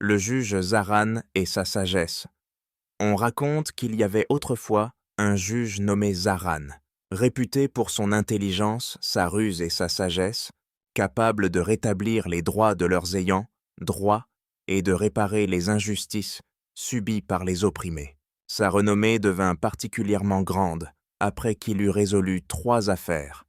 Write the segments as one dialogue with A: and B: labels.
A: Le juge Zaran et sa sagesse. On raconte qu'il y avait autrefois un juge nommé Zaran, réputé pour son intelligence, sa ruse et sa sagesse, capable de rétablir les droits de leurs ayants, droits, et de réparer les injustices subies par les opprimés. Sa renommée devint particulièrement grande après qu'il eut résolu 3 affaires.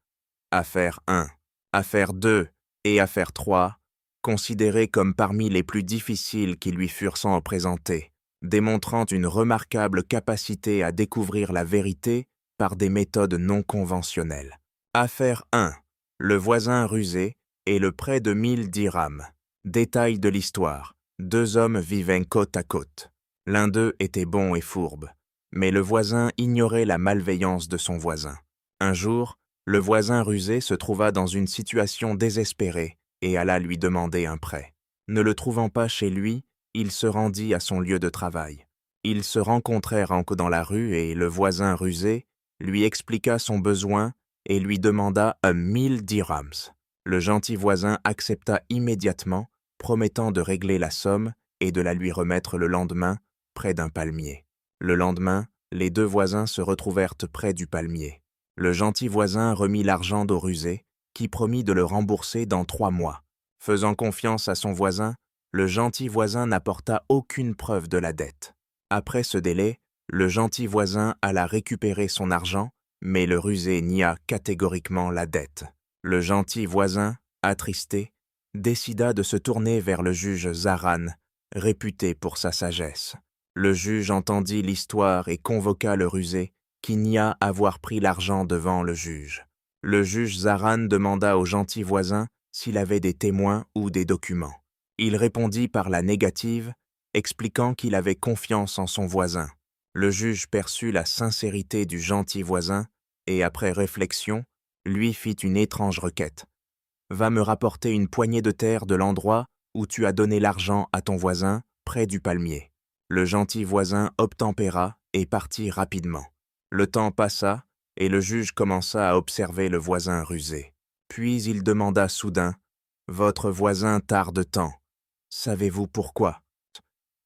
A: Affaire 1, affaire 2 et affaire 3, considérées comme parmi les plus difficiles qui lui furent sans présentées, démontrant une remarquable capacité à découvrir la vérité par des méthodes non conventionnelles. Affaire 1. Le voisin rusé et le prêt de 1000 dirhams. Détail de l'histoire. 2 hommes vivaient côte à côte. L'un d'eux était bon et fourbe, mais le voisin ignorait la malveillance de son voisin. Un jour, le voisin rusé se trouva dans une situation désespérée et alla lui demander un prêt. Ne le trouvant pas chez lui, il se rendit à son lieu de travail. Ils se rencontrèrent dans la rue et le voisin rusé lui expliqua son besoin et lui demanda 1000 dirhams. Le gentil voisin accepta immédiatement, promettant de régler la somme et de la lui remettre le lendemain près d'un palmier. Le lendemain, les 2 voisins se retrouvèrent près du palmier. Le gentil voisin remit l'argent au rusé, qui promit de le rembourser dans 3 mois. Faisant confiance à son voisin, le gentil voisin n'apporta aucune preuve de la dette. Après ce délai, le gentil voisin alla récupérer son argent, mais le rusé nia catégoriquement la dette. Le gentil voisin, attristé, décida de se tourner vers le juge Zaran, réputé pour sa sagesse. Le juge entendit l'histoire et convoqua le rusé, qui nia avoir pris l'argent devant le juge. Le juge Zaran demanda au gentil voisin s'il avait des témoins ou des documents. Il répondit par la négative, expliquant qu'il avait confiance en son voisin. Le juge perçut la sincérité du gentil voisin et, après réflexion, lui fit une étrange requête. « Va me rapporter une poignée de terre de l'endroit où tu as donné l'argent à ton voisin, près du palmier. » Le gentil voisin obtempéra et partit rapidement. Le temps passa et le juge commença à observer le voisin rusé. Puis il demanda soudain « Votre voisin tarde tant. Savez-vous pourquoi ?»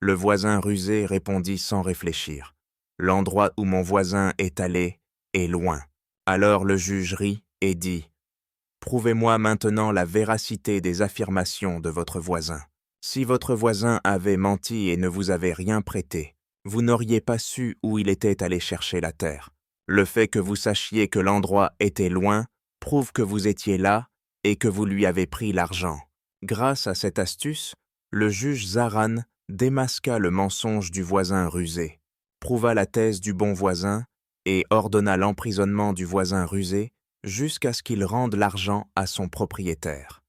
A: Le voisin rusé répondit sans réfléchir. « L'endroit où mon voisin est allé est loin. » Alors le juge rit et dit « Prouvez-moi maintenant la véracité des affirmations de votre voisin. Si votre voisin avait menti et ne vous avait rien prêté, vous n'auriez pas su où il était allé chercher la terre. Le fait que vous sachiez que l'endroit était loin prouve que vous étiez là et que vous lui avez pris l'argent. » Grâce à cette astuce, le juge Zaran démasqua le mensonge du voisin rusé, prouva la thèse du bon voisin et ordonna l'emprisonnement du voisin rusé jusqu'à ce qu'il rende l'argent à son propriétaire.